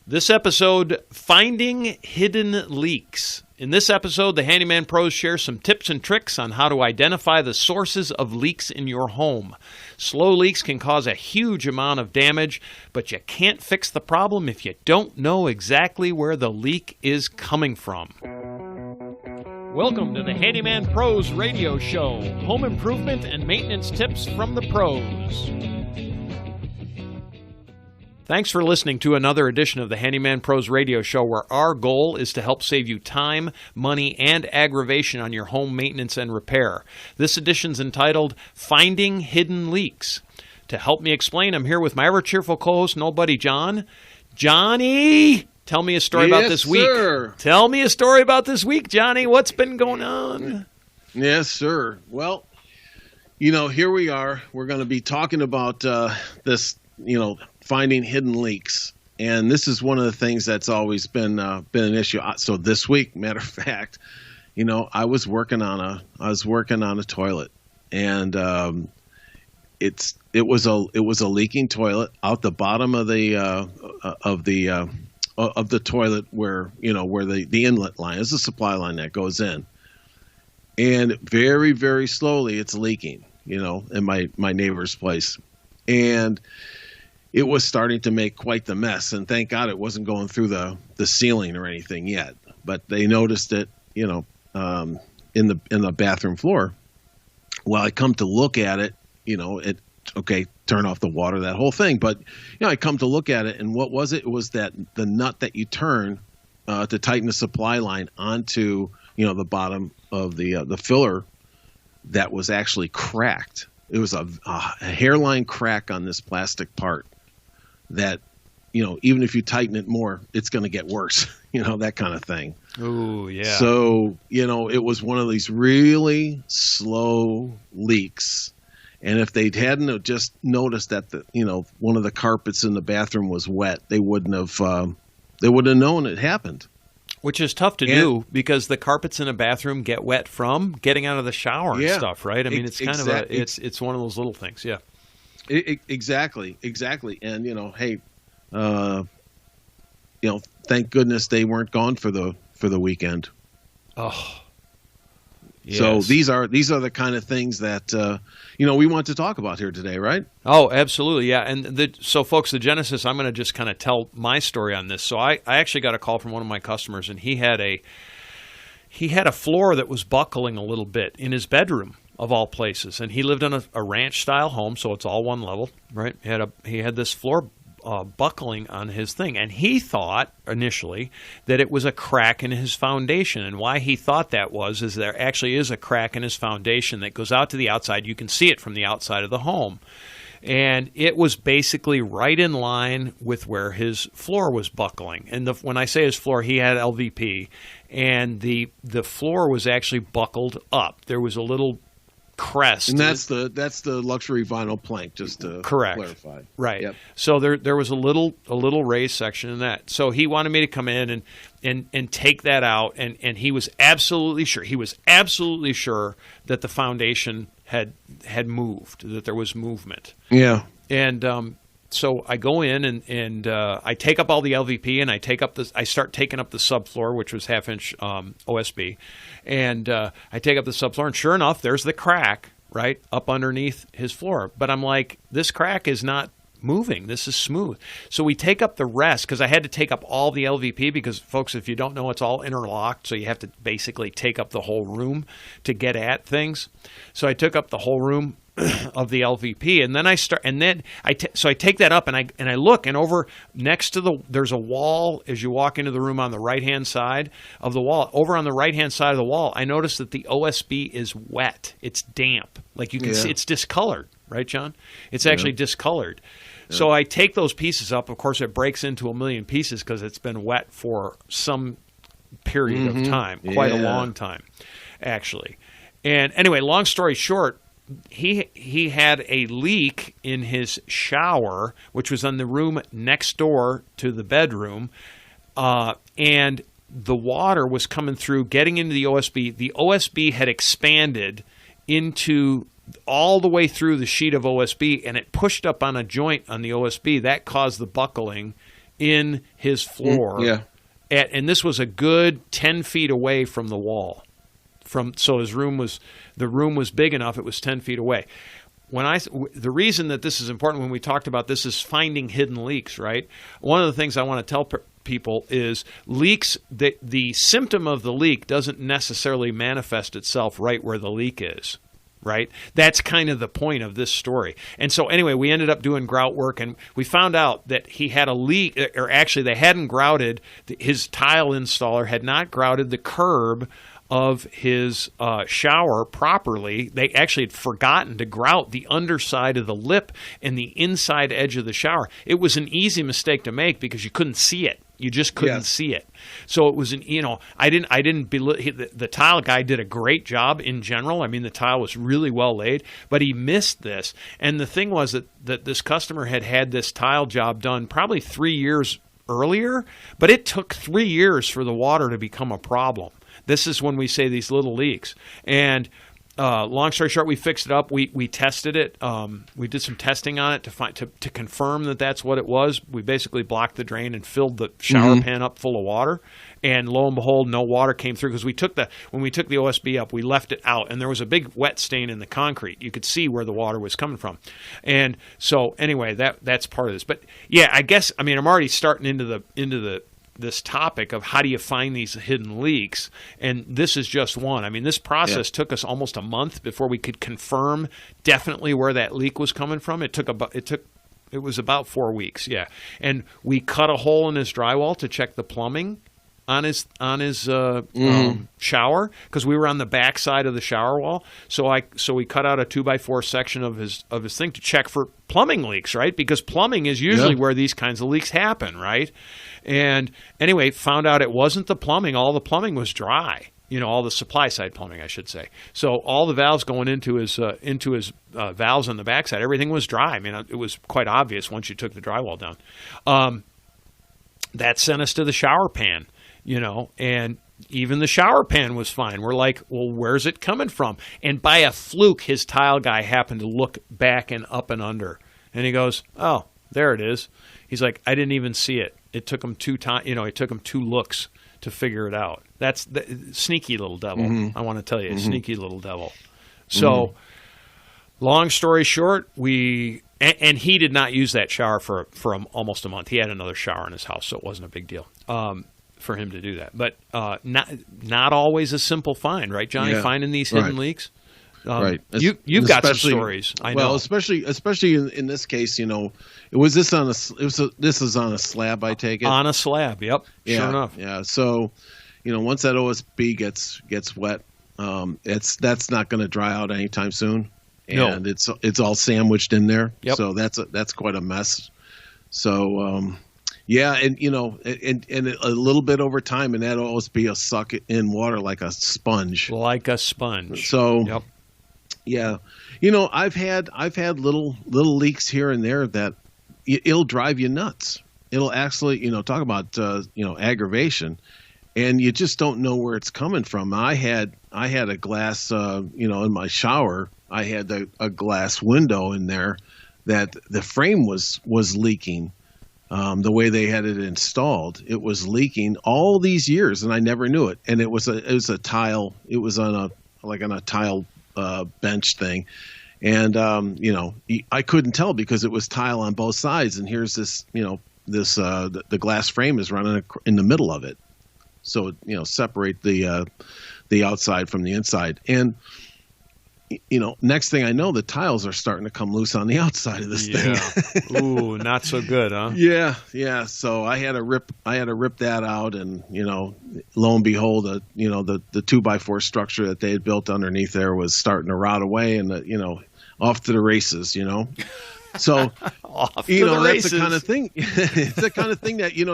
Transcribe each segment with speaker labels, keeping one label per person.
Speaker 1: This episode, Finding Hidden Leaks. In this episode, the Handyman Pros share some tips and tricks on how to identify the sources of leaks in your home. Slow leaks can cause a huge amount of damage, but you can't fix the problem if you don't know exactly where the leak is coming from. Welcome to the Handyman Pros radio show. Home improvement and maintenance tips from the pros. Thanks for listening to another edition of the Handyman Pros radio show, where our goal is to help save you time, money, and aggravation on your home maintenance and repair. This edition's entitled Finding Hidden Leaks. To help me explain, I'm here with my ever-cheerful co-host, Nobody John. Johnny, tell me a story about this week.
Speaker 2: Sir.
Speaker 1: Tell me a story about this week, Johnny. What's been going on?
Speaker 2: Yes, sir. Well, here we are. We're going to be talking about this, finding hidden leaks, and this is one of the things that's always been an issue. So this week, matter of fact, I was working on a toilet, and it was a leaking toilet out the bottom of the toilet where the inlet line is, the supply line that goes in, and very, very slowly it's leaking, in my neighbor's place, and it was starting to make quite the mess, and thank God it wasn't going through the ceiling or anything yet. But they noticed it, in the bathroom floor. Well, I come to look at it, turn off the water, that whole thing. But I come to look at it, and what was it? It was that the nut that you turn to tighten the supply line onto the bottom of the filler that was actually cracked. It was a hairline crack on this plastic part that, even if you tighten it more, it's going to get worse, that kind of thing.
Speaker 1: Oh, yeah.
Speaker 2: So, it was one of these really slow leaks. And if they hadn't just noticed that one of the carpets in the bathroom was wet, they wouldn't have known it happened.
Speaker 1: Which is tough to do because the carpets in a bathroom get wet from getting out of the shower and stuff, right? I mean, it's kind of it's one of those little things, yeah.
Speaker 2: Exactly. And, hey, thank goodness they weren't gone for the weekend.
Speaker 1: Oh, yes.
Speaker 2: So these are the kind of things that, we want to talk about here today, right?
Speaker 1: Oh, absolutely, yeah. And so, folks, the genesis, I'm going to just kind of tell my story on this. So I actually got a call from one of my customers, and he had a floor that was buckling a little bit in his bedroom, of all places. And he lived in a ranch-style home, so it's all one level, right? He had this floor buckling on his thing, and he thought initially that it was a crack in his foundation. And why he thought that is there actually is a crack in his foundation that goes out to the outside. You can see it from the outside of the home. And it was basically right in line with where his floor was buckling. And when I say his floor, he had LVP, and the floor was actually buckled up. There was a little crest,
Speaker 2: and that's the luxury vinyl plank, just to clarify.
Speaker 1: Right.
Speaker 2: Yep.
Speaker 1: So there was a little raised section in that. So he wanted me to come in and take that out, and he was absolutely sure. He was absolutely sure that the foundation had moved, that there was movement.
Speaker 2: Yeah.
Speaker 1: And so I go in and I take up all the LVP, and I start taking up the subfloor, which was 1/2-inch OSB, and I take up the subfloor, and sure enough, there's the crack right up underneath his floor. But I'm like, this crack is not moving. This is smooth. So we take up the rest, because I had to take up all the LVP, because, folks, if you don't know, it's all interlocked, so you have to basically take up the whole room to get at things. So I took up the whole room of the LVP, and then I take that up, and I look, and over next to there's a wall as you walk into the room on the right-hand side of the wall. Over on the right-hand side of the wall, I noticed that the OSB is wet. It's damp. Like you can see, it's discolored, right, John? It's actually discolored. Yeah. So I take those pieces up. Of course, it breaks into a million pieces because it's been wet for some period of time, quite a long time, actually. And anyway, long story short, he had a leak in his shower, which was in the room next door to the bedroom, and the water was coming through, getting into the OSB. The OSB had expanded into all the way through the sheet of OSB, and it pushed up on a joint on the OSB. That caused the buckling in his floor.
Speaker 2: Yeah.
Speaker 1: And this was a good 10 feet away from the wall. So the room was big enough, it was 10 feet away. The reason that this is important when we talked about this is finding hidden leaks, right? One of the things I want to tell people is leaks, the symptom of the leak doesn't necessarily manifest itself right where the leak is. Right? That's kind of the point of this story. And so anyway, we ended up doing grout work, and we found out that he had a leak, or actually they hadn't grouted, his tile installer had not grouted the curb of his shower properly. They actually had forgotten to grout the underside of the lip and the inside edge of the shower. It was an easy mistake to make because you couldn't see it. You just couldn't see it. So it was the tile guy did a great job in general. I mean, the tile was really well laid, but he missed this. And the thing was that this customer had this tile job done probably 3 years earlier, but it took 3 years for the water to become a problem. This is when we say these little leaks. And long story short, we fixed it up. We tested it. We did some testing on it to confirm that that's what it was. We basically blocked the drain and filled the shower pan up full of water. And lo and behold, no water came through because when we took the OSB up, we left it out, and there was a big wet stain in the concrete. You could see where the water was coming from. And so anyway, that's part of this. But yeah, I guess I'm already starting into this topic of how do you find these hidden leaks, and this is just one. I mean, this process took us almost a month before we could confirm definitely where that leak was coming from. It was about 4 weeks, and we cut a hole in his drywall to check the plumbing on his shower because we were on the back side of the shower wall. So we cut out a 2x4 section of his thing to check for plumbing leaks, right? Because plumbing is usually where these kinds of leaks happen, right? And anyway, found out it wasn't the plumbing. All the plumbing was dry. All the supply side plumbing, I should say. So all the valves going into his valves on the backside, everything was dry. I mean, it was quite obvious once you took the drywall down. That sent us to the shower pan. And even the shower pan was fine. We're like, well, where's it coming from? And by a fluke, his tile guy happened to look back and up and under. And he goes, oh, there it is. He's like, I didn't even see it. It took him it took him 2 looks to figure it out. That's the sneaky little devil. I want to tell you, sneaky little devil. So long story short, and he did not use that shower for almost a month. He had another shower in his house, so it wasn't a big deal. For him to do that, but not always a simple find, right, Johnny? Finding these hidden leaks, right? You've got some stories, I know.
Speaker 2: Well, especially in this case, this is on a slab, I take it.
Speaker 1: On a slab, yep.
Speaker 2: Yeah,
Speaker 1: sure enough.
Speaker 2: Yeah. So, once that OSB gets wet, that's not going to dry out anytime soon, and it's all sandwiched in there.
Speaker 1: Yep.
Speaker 2: So that's quite a mess. So. Yeah, and and a little bit over time, and that'll always be a suck in water like a sponge.
Speaker 1: Like a sponge.
Speaker 2: So, yeah, I've had little leaks here and there that it'll drive you nuts. It'll actually, talk about aggravation, and you just don't know where it's coming from. I had a glass, in my shower. I had a glass window in there that the frame was leaking. The way they had it installed, it was leaking all these years, and I never knew it. And it was a tile. It was on a tile bench thing, and I couldn't tell because it was tile on both sides. And here's this, the glass frame is running in the middle of it, so separate the outside from the inside. And next thing I know, the tiles are starting to come loose on the outside of this thing.
Speaker 1: Ooh, not so good, huh?
Speaker 2: Yeah. So I had to rip that out, and lo and behold, the 2x4 structure that they had built underneath there was starting to rot away, and off to the races. So
Speaker 1: off to the races.
Speaker 2: That's the kind of thing. It's the kind of thing that you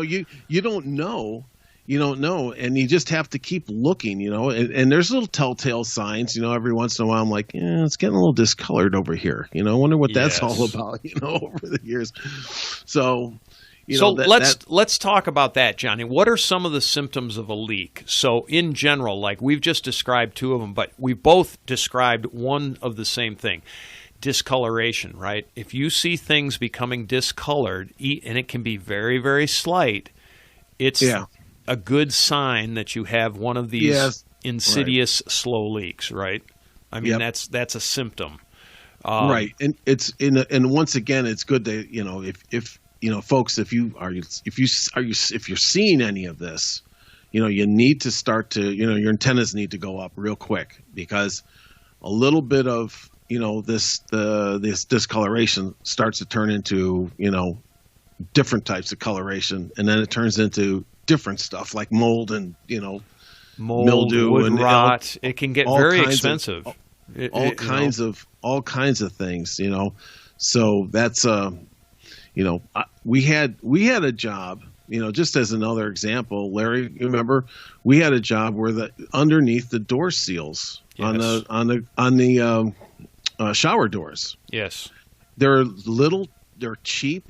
Speaker 2: don't know. You don't know, and you just have to keep looking, and there's little telltale signs, every once in a while I'm like, it's getting a little discolored over here. I wonder what that's all about, over the years. So,
Speaker 1: let's talk about that, Johnny. What are some of the symptoms of a leak? So in general, like we've just described 2 of them, but we both described one of the same thing. discoloration, right? If you see things becoming discolored, and it can be very, very slight, it's a good sign that you have one of these insidious slow leaks, right? I mean, that's a symptom.
Speaker 2: Right, and and once again, it's good that if folks, if you're seeing any of this, you need to start to your antennas need to go up real quick, because a little bit of this discoloration starts to turn into different types of coloration, and then it turns into different stuff like mold and
Speaker 1: mold,
Speaker 2: mildew,
Speaker 1: wood
Speaker 2: and
Speaker 1: rot. It can get very expensive.
Speaker 2: All kinds of things, So that's we had a job, just as another example, Larry. You remember we had a job where underneath the door seals on the shower doors.
Speaker 1: Yes,
Speaker 2: they're cheap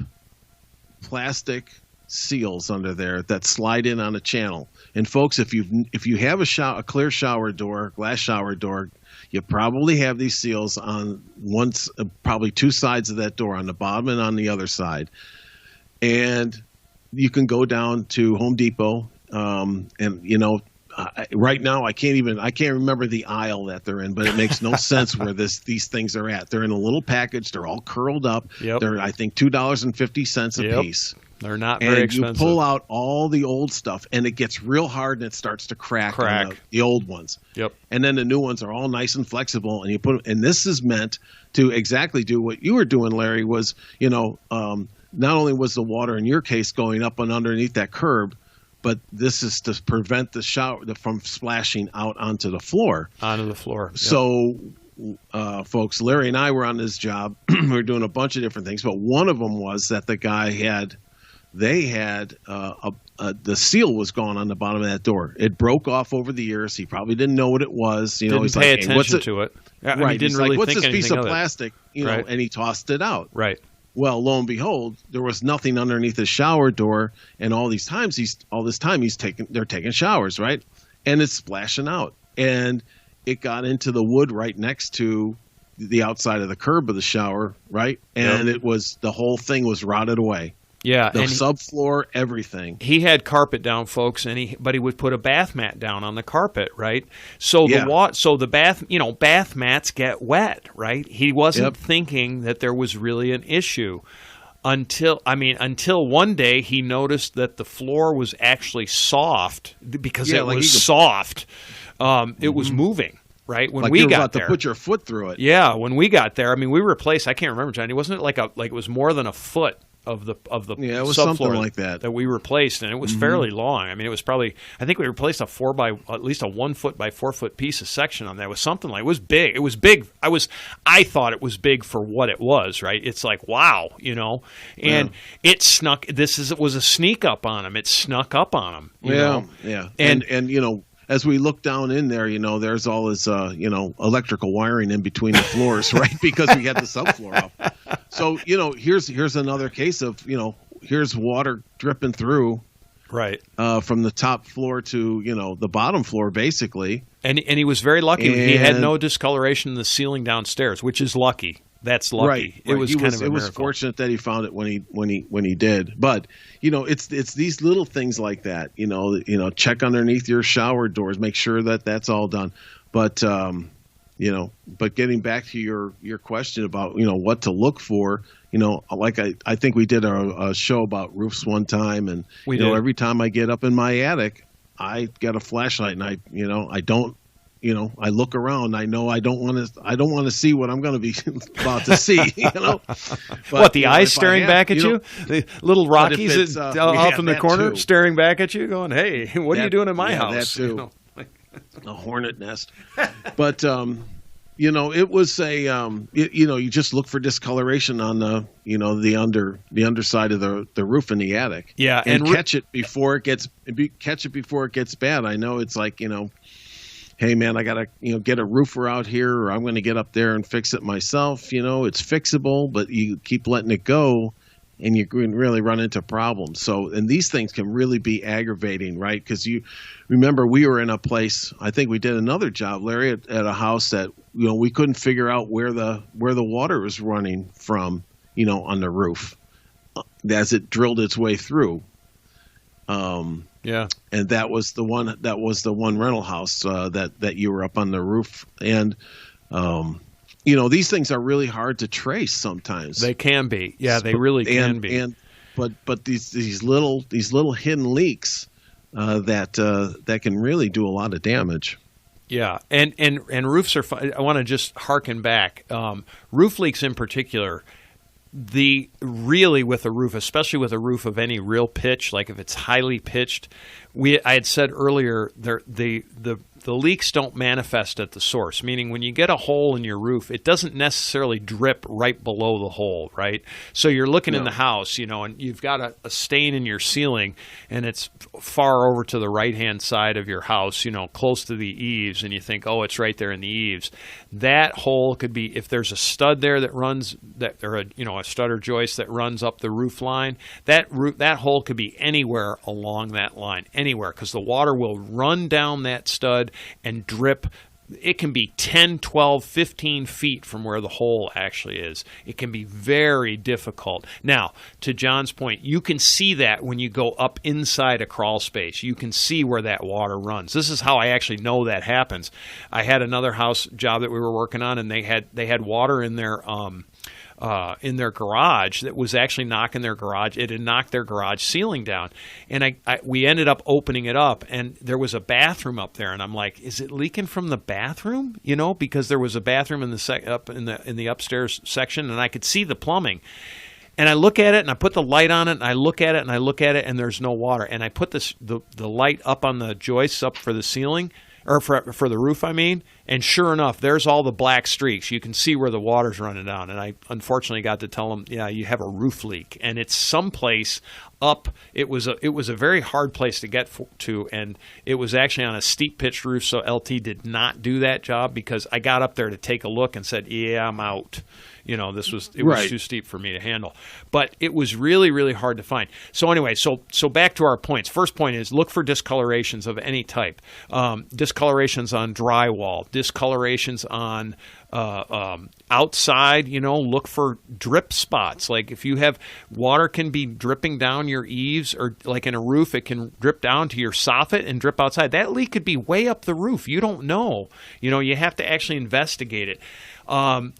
Speaker 2: plastic seals under there that slide in on a channel. And folks, if you have a clear shower door, glass shower door, you probably have these seals on probably two sides of that door, on the bottom and on the other side. And you can go down to Home Depot, and right now I can't remember the aisle that they're in, but it makes no sense where these things are at. They're in a little package. They're all curled up.
Speaker 1: Yep.
Speaker 2: They're, I think, $2.50 a piece.
Speaker 1: They're not very expensive.
Speaker 2: And you pull out all the old stuff, and it gets real hard, and it starts to crack. On the old ones.
Speaker 1: Yep.
Speaker 2: And then the new ones are all nice and flexible, and you put. And this is meant to exactly do what you were doing, Larry. Was not only was the water in your case going up and underneath that curb, but this is to prevent the shower from splashing out onto the floor.
Speaker 1: Yep.
Speaker 2: So, folks, Larry and I were on this job. We were doing a bunch of different things, but one of them was that the guy had. They had the seal was gone on the bottom of that door. It broke off over the years. He probably didn't know what it was.
Speaker 1: Didn't pay attention to it.
Speaker 2: Right.
Speaker 1: He didn't really
Speaker 2: what's
Speaker 1: think
Speaker 2: this piece
Speaker 1: anything
Speaker 2: of plastic?
Speaker 1: Right.
Speaker 2: And he tossed it out.
Speaker 1: Right.
Speaker 2: Well, lo and behold, there was nothing underneath the shower door, and all this time they're taking showers, right? And it's splashing out, and it got into the wood right next to the outside of the curb of the shower, right? And the whole thing was rotted away.
Speaker 1: Yeah,
Speaker 2: the subfloor, everything.
Speaker 1: He had carpet down, folks, but he would put a bath mat down on the carpet, right? So the bath mats get wet, right? He wasn't thinking that there was really an issue until one day he noticed that the floor was actually soft because it was soft. It was moving. Right when we got there,
Speaker 2: to put your foot through it.
Speaker 1: Yeah, when we got there, we replaced. I can't remember, Johnny. Wasn't it like it was more than a foot of the
Speaker 2: it was
Speaker 1: subfloor
Speaker 2: something like that
Speaker 1: we replaced, and it was fairly long. It was probably, I think we replaced at least a 1 foot by 4 foot piece of section on that. It was something like, it was big. It was big. I thought it was big for what it was. Right? It's like, wow, and it snuck. It was a sneak up on him. It snuck up on him. You know?
Speaker 2: And as we look down in there, there's all this, electrical wiring in between the floors, right? Because we had the subfloor up. So, here's another case of, here's water dripping through,
Speaker 1: right,
Speaker 2: from the top floor to, the bottom floor, basically.
Speaker 1: And he was very lucky. He had no discoloration in the ceiling downstairs, which is lucky. That's lucky.
Speaker 2: Right.
Speaker 1: It was kind of a miracle.
Speaker 2: It was fortunate that he found it when he did. But it's these little things like that. Check underneath your shower doors, make sure that that's all done. But but getting back to your question about what to look for. Like I think we did a show about roofs one time, and every time I get up in my attic, I got a flashlight, and I don't. I look around. I know I don't want to see what I'm going to be about to see. But,
Speaker 1: what, the eyes staring back at you? The little Rockies off in the corner staring back at you, going, "Hey, what are you doing in my house?"
Speaker 2: That too. A hornet nest. But it was a you just look for discoloration on the underside of the roof in the attic.
Speaker 1: Yeah,
Speaker 2: and catch it before it gets bad. I know it's like hey man, I gotta get a roofer out here, or I'm gonna get up there and fix it myself. It's fixable, but you keep letting it go, and you can really run into problems. So, and these things can really be aggravating, right? Because you remember we were in a place, I think we did another job, Larry, at a house that, we couldn't figure out where the water was running from, on the roof as it drilled its way through.
Speaker 1: Yeah.
Speaker 2: And that was the one rental house that you were up on the roof. And these things are really hard to trace sometimes.
Speaker 1: They can be. Yeah, they really can be.
Speaker 2: But these little hidden leaks that can really do a lot of damage.
Speaker 1: Yeah, and roofs are fun. I want to just harken back. Roof leaks in particular, with a roof, especially with a roof of any real pitch, like if it's highly pitched, I had said earlier, the leaks don't manifest at the source, meaning when you get a hole in your roof, it doesn't necessarily drip right below the hole, right? So you're looking in the house, and you've got a stain in your ceiling, and it's far over to the right-hand side of your house, close to the eaves, and you think, oh, it's right there in the eaves. That hole could be, if there's a stud there that runs, or a stud or joist that runs up the roof line, that hole could be anywhere along that line, anywhere, because the water will run down that stud and drip. It can be 10, 12, 15 feet from where the hole actually is. It can be very difficult. Now, to John's point, you can see that when you go up inside a crawl space. You can see where that water runs. This is how I actually know that happens. I had another house job that we were working on, and they had water in their garage that was actually knocking their garage. It had knocked their garage ceiling down, and we ended up opening it up, and there was a bathroom up there, and I'm like, is it leaking from the bathroom? Because there was a bathroom in the upstairs section, and I could see the plumbing. And I look at it, and I put the light on it, and I look at it, and I look at it, and there's no water. And I put the light up on the joists up for the ceiling, or for the roof, I mean, and sure enough, there's all the black streaks. You can see where the water's running down. And I unfortunately got to tell them, yeah, you have a roof leak, and it's someplace up. It was a very hard place to get to, and it was actually on a steep pitched roof. So LT did not do that job, because I got up there to take a look and said, yeah, I'm out. It was too steep for me to handle. But it was really, really hard to find. So anyway, so back to our points. First point is look for discolorations of any type. Discolorations on drywall, discolorations on outside, look for drip spots. Like if you have water can be dripping down your eaves, or like in a roof, it can drip down to your soffit and drip outside. That leak could be way up the roof. You don't know. You have to actually investigate it.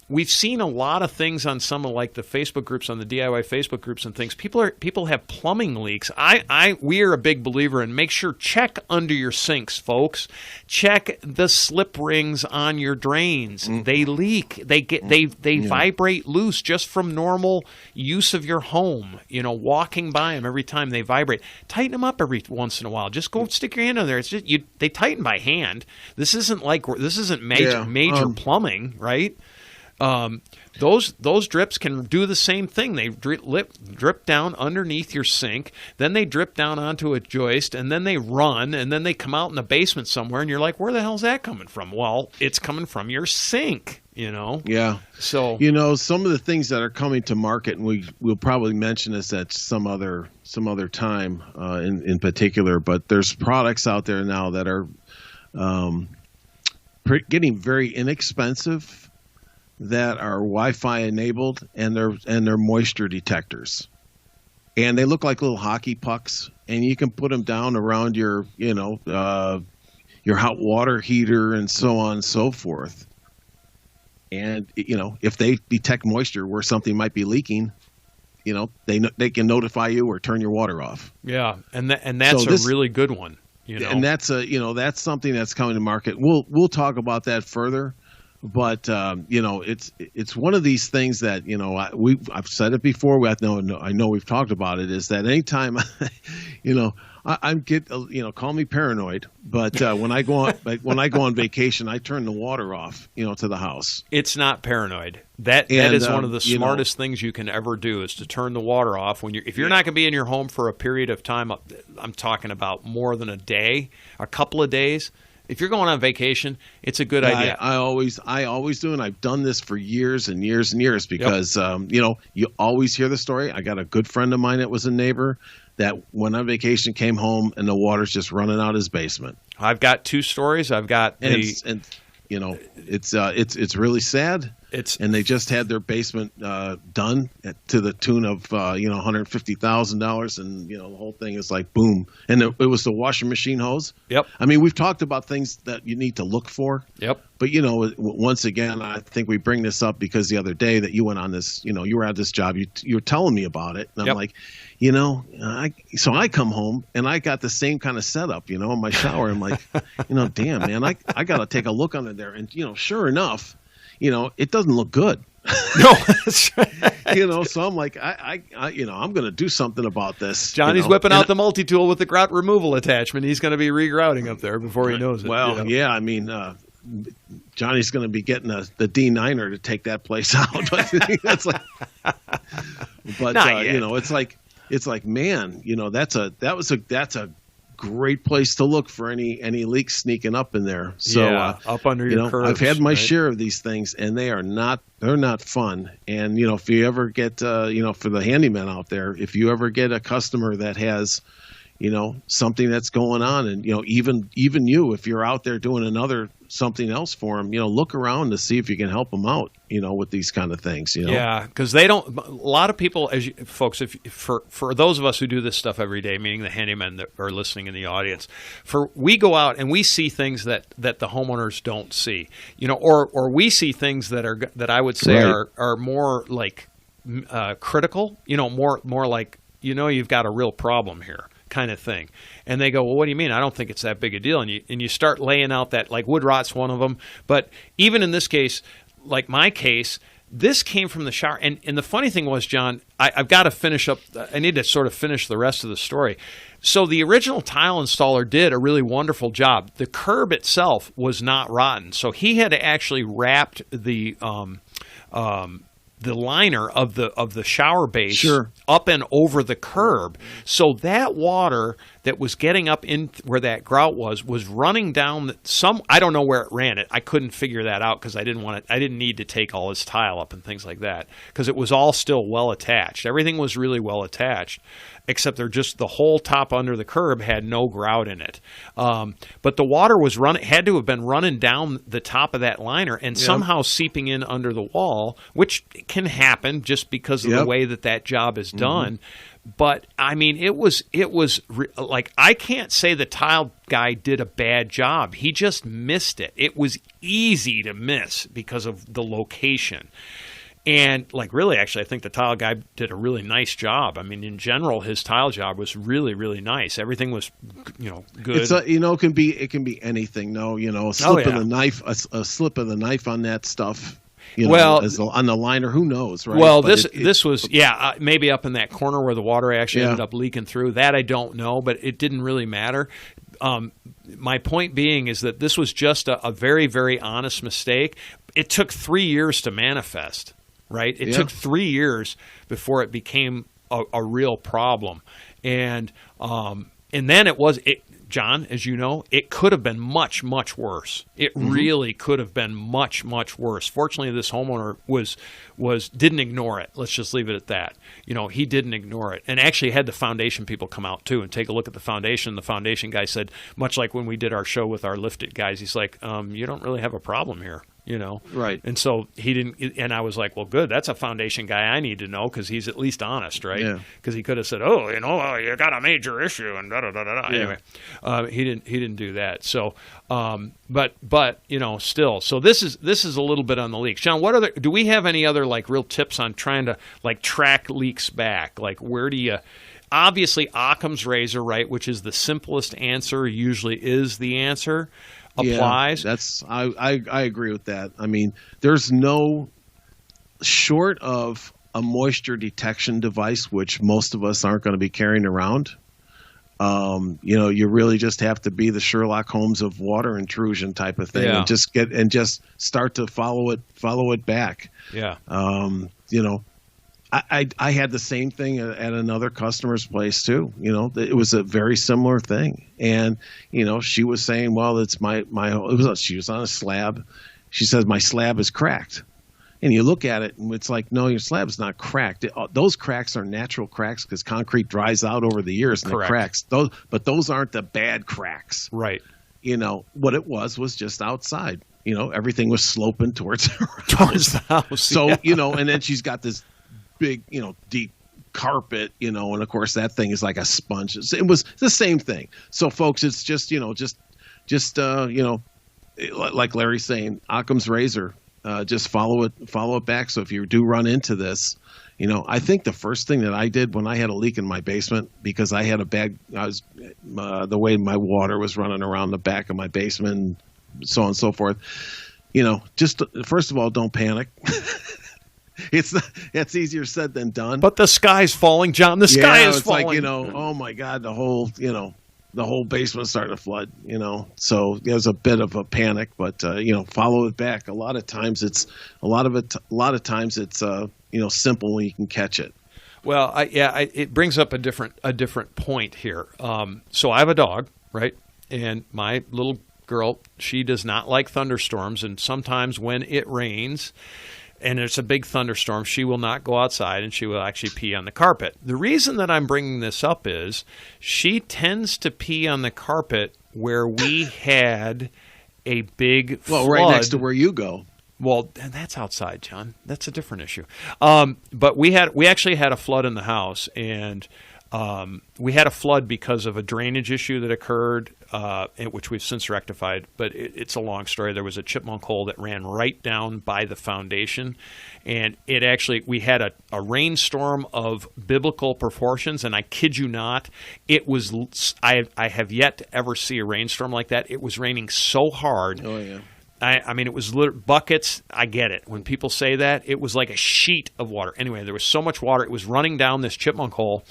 Speaker 1: We've seen a lot of things on some of like the Facebook groups, on the DIY Facebook groups and things. People have plumbing leaks. We are a big believer in check under your sinks, folks. Check the slip rings on your drains. Mm-hmm. They leak. They vibrate loose just from normal use of your home. Walking by them every time they vibrate. Tighten them up every once in a while. Just go stick your hand in there. It's just they tighten by hand. This isn't major plumbing, right? Those drips can do the same thing. They drip down underneath your sink, then they drip down onto a joist, and then they run, and then they come out in the basement somewhere, and you're like, where the hell's that coming from? Well, it's coming from your sink,
Speaker 2: Yeah.
Speaker 1: So
Speaker 2: some of the things that are coming to market, and we'll probably mention this at some other time in particular, but there's products out there now that are getting very inexpensive, that are Wi-Fi enabled, and they're moisture detectors, and they look like little hockey pucks, and you can put them down around your hot water heater and so on and so forth. And if they detect moisture where something might be leaking, they can notify you or turn your water off.
Speaker 1: Yeah, and that's a really good one.
Speaker 2: And that's that's something that's coming to market. We'll talk about that further. But it's one of these things that I've said it before. I know we've talked about it. Is that anytime, call me paranoid, but when I go on vacation, I turn the water off, to the house.
Speaker 1: It's not paranoid. That is one of the smartest things you can ever do, is to turn the water off if you're not going to be in your home for a period of time. I'm talking about more than a day, a couple of days. If you're going on vacation, it's a good idea.
Speaker 2: I always do, and I've done this for years and years and years because you always hear the story. I got a good friend of mine that was a neighbor that went on vacation, came home, and the water's just running out his basement.
Speaker 1: I've got 2 stories. I've got
Speaker 2: it's really sad. And they just had their basement done to the tune of $150,000, and the whole thing is like boom. And it was the washing machine hose.
Speaker 1: Yep.
Speaker 2: I mean, we've talked about things that you need to look for.
Speaker 1: Yep.
Speaker 2: But once again, I think we bring this up because the other day that you went on this, you were at this job, you were telling me about it, and I'm like, so I come home and I got the same kind of setup, in my shower. I'm like, damn man, I got to take a look under there, and sure enough. It doesn't look good.
Speaker 1: No, that's right.
Speaker 2: So I'm like, I'm going to do something about this.
Speaker 1: Johnny's whipping out the multi-tool with the grout removal attachment. He's going to be regrouting up there before he knows it.
Speaker 2: Well, yeah, I mean, Johnny's going to be getting the D9er to take that place out. That's like, but it's like, man, that's a great place to look for any leaks sneaking up in there. So
Speaker 1: up under your curves,
Speaker 2: I've had my share of these things, and they're not fun. And if you ever get for the handyman out there, if you ever get a customer that has something that's going on, and even you, if you're out there doing something else for them, look around to see if you can help them out, with these kind of things,
Speaker 1: Yeah, because they don't. A lot of people, folks, for those of us who do this stuff every day, meaning the handymen that are listening in the audience, we go out and we see things that the homeowners don't see, or we see things that I would say are more like critical, more like you've got a real problem here. Kind of thing. And they go, well, what do you mean? I don't think it's that big a deal. And you start laying out that, like, wood rot's one of them. But even in this case, like my case, this came from the shower. And the funny thing was, John, I've got to finish up. I need to sort of finish the rest of the story. So the original tile installer did a really wonderful job. The curb itself was not rotten. So he had actually wrapped the liner of the shower base up and over the curb, so that water that was getting up in where that grout was running down I don't know where it ran it. I couldn't figure that out because I didn't need to take all his tile up and things like that because it was all still well attached. Everything was really well attached, except the whole top under the curb had no grout in it. But the water had to have been running down the top of that liner and somehow seeping in under the wall, which can happen just because of the way that job is done. But I mean, it was like, I can't say the tile guy did a bad job. He just missed it. It was easy to miss because of the location. And like, really, actually, I think the tile guy did a really nice job. I mean, in general, his tile job was really, really nice. Everything was, good.
Speaker 2: It's it can be anything. No, a slip of the knife, a slip of the knife on that stuff. On the liner, who knows, right?
Speaker 1: Well, this was maybe up in that corner where the water actually ended up leaking through. That I don't know, but it didn't really matter. My point being is that this was just a very, very honest mistake. It took 3 years to manifest. Right? It took 3 years before it became a real problem. And then John, as you know, it could have been much, much worse. It really could have been much, much worse. Fortunately, this homeowner didn't ignore it. Let's just leave it at that. He didn't ignore it. And actually had the foundation people come out too and take a look at the foundation. The foundation guy said, much like when we did our show with our lifted guys, he's like, you don't really have a problem here.
Speaker 2: Right.
Speaker 1: And so he didn't, and I was like, well, good. That's a foundation guy I need to know because he's at least honest, right? Because he could have said, you got a major issue and da da da da. Anyway, he didn't do that. So, but still. So this is a little bit on the leaks. John, do we have any other like real tips on trying to like track leaks back? Like, where do you? Obviously, Occam's razor, right, which is the simplest answer, usually is the answer. Applies.
Speaker 2: Yeah, I agree with that. I mean, there's no short of a moisture detection device, which most of us aren't going to be carrying around. You really just have to be the Sherlock Holmes of water intrusion type of thing, and just start to follow it back.
Speaker 1: Yeah.
Speaker 2: I had the same thing at another customer's place too. It was a very similar thing. And, she was saying, well, it's she was on a slab. She says, my slab is cracked. And you look at it and it's like, no, your slab's not cracked. Those cracks are natural cracks because concrete dries out over the years and it cracks. But those aren't the bad cracks.
Speaker 1: Right.
Speaker 2: What it was just outside. Everything was sloping towards
Speaker 1: the house.
Speaker 2: So, and then she's got this big, deep carpet, and of course that thing is like a sponge. It was the same thing. So folks, it's just, like Larry's saying, Occam's razor, just follow it back. So if you do run into this, I think the first thing that I did when I had a leak in my basement, because I had the way my water was running around the back of my basement and so on and so forth, just first of all, don't panic. It's easier said than done.
Speaker 1: But the sky's falling, John. The sky is
Speaker 2: it's
Speaker 1: falling.
Speaker 2: Like, oh my God, the whole basement's starting to flood, So there's a bit of a panic, but follow it back. A lot of times it's simple when you can catch it.
Speaker 1: Well, it brings up a different point here. So I have a dog, right? And my little girl, she does not like thunderstorms, and sometimes when it rains and it's a big thunderstorm, she will not go outside and she will actually pee on the carpet. The reason that I'm bringing this up is she tends to pee on the carpet where we had a big flood.
Speaker 2: Well, right next to where you go.
Speaker 1: Well, that's outside, John. That's a different issue. But we actually had a flood in the house, and we had a flood because of a drainage issue that occurred, which we've since rectified. But it's a long story. There was a chipmunk hole that ran right down by the foundation, and we had a rainstorm of biblical proportions. And I kid you not, it was. I have yet to ever see a rainstorm like that. It was raining so hard.
Speaker 2: Oh yeah.
Speaker 1: I mean, it was buckets. I get it. When people say that, it was like a sheet of water. Anyway, there was so much water. It was running down this chipmunk hole,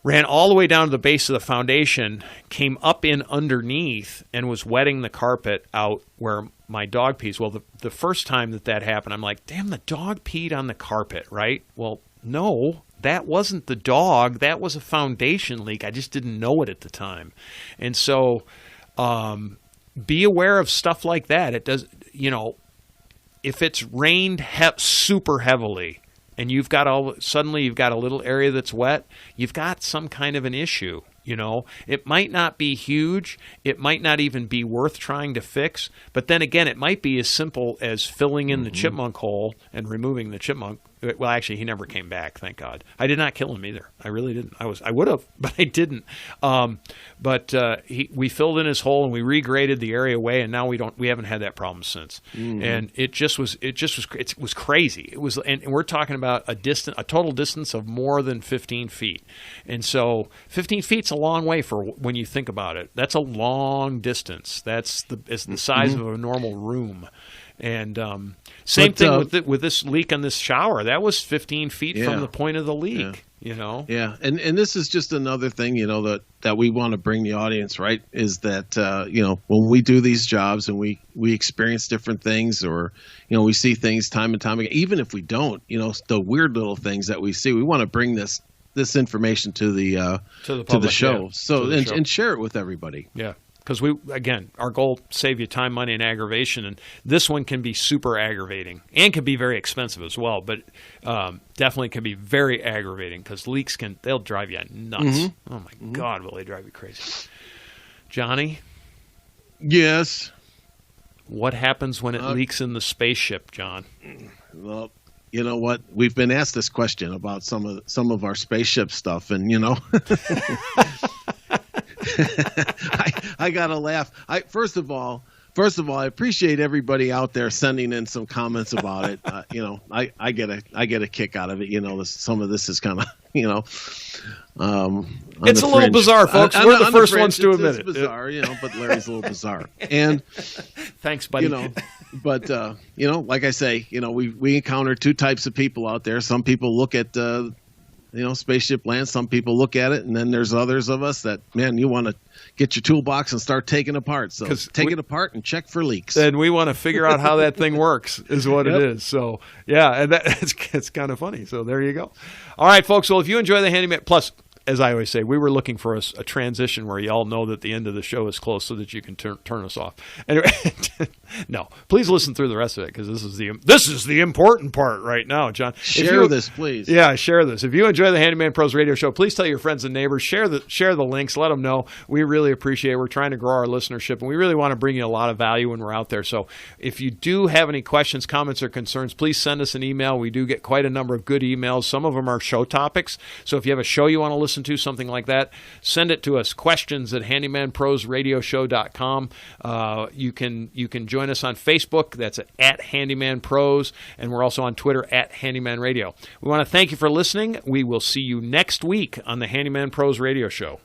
Speaker 1: ran all the way down to the base of the foundation, came up in underneath, and was wetting the carpet out where my dog pees. Well, the first time that happened, I'm like, damn, the dog peed on the carpet, right? Well, no, that wasn't the dog. That was a foundation leak. I just didn't know it at the time. And so be aware of stuff like that. It does, if it's rained super heavily and suddenly you've got a little area that's wet, you've got some kind of an issue. It might not be huge. It might not even be worth trying to fix. But then again, it might be as simple as filling in the chipmunk hole and removing the chipmunk. Well, actually, he never came back, thank God. I did not kill him either. I really didn't. I would have, but I didn't. We filled in his hole and we regraded the area away, and now we haven't had that problem since. Mm-hmm. And it was crazy. It was, and we're talking about a total distance of more than 15 feet. And so 15 feet's a long way for when you think about it. That's a long distance. It's the size of a normal room. And same thing with this leak on this shower. That was 15 feet from the point of the leak.
Speaker 2: Yeah, and this is just another thing, that we want to bring the audience, right, is that when we do these jobs and we experience different things, or we see things time and time again, even if we don't, the weird little things that we see, we want to bring this information to the show, and share it with everybody.
Speaker 1: Yeah. Because our goal, save you time, money, and aggravation. And this one can be super aggravating and can be very expensive as well, but definitely can be very aggravating because leaks they'll drive you nuts. Mm-hmm. Oh, my God, will they drive you crazy. Johnny?
Speaker 2: Yes?
Speaker 1: What happens when it leaks in the spaceship, John?
Speaker 2: Well, you know what? We've been asked this question about some of our spaceship stuff, and I gotta laugh. First of all, I appreciate everybody out there sending in some comments about it. I get a kick out of it. Some of this is kind of
Speaker 1: it's a little bizarre, folks. We're the first ones to admit it.
Speaker 2: It's bizarre, but Larry's a little bizarre. And
Speaker 1: thanks, buddy.
Speaker 2: But like I say, we encounter two types of people out there. Some people look at spaceship lands. Some people look at it, and then there's others of us that, man, you want to get your toolbox and start taking it apart. So take it apart and check for leaks.
Speaker 1: And we want to figure out how that thing works is what
Speaker 2: Yep.
Speaker 1: it is. So, yeah, and it's kind of funny. So there you go. All right, folks. Well, if you enjoy the Handyman, plus, as I always say, we were looking for a transition where you all know that the end of the show is close so that you can turn us off. Anyway, no, please listen through the rest of it because this is the important part right now, John.
Speaker 2: Share this, please.
Speaker 1: Yeah, share this. If you enjoy the Handyman Pros radio show, please tell your friends and neighbors. Share the links. Let them know. We really appreciate it. We're trying to grow our listenership, and we really want to bring you a lot of value when we're out there. So if you do have any questions, comments, or concerns, please send us an email. We do get quite a number of good emails. Some of them are show topics. So if you have a show you want to listen to, something like that, send it to us. questions@handymanprosradioshow.com. You can join us on Facebook. That's at Handyman Pros, and we're also on Twitter at Handyman Radio. We want to thank you for listening. We will see you next week on the Handyman Pros Radio Show.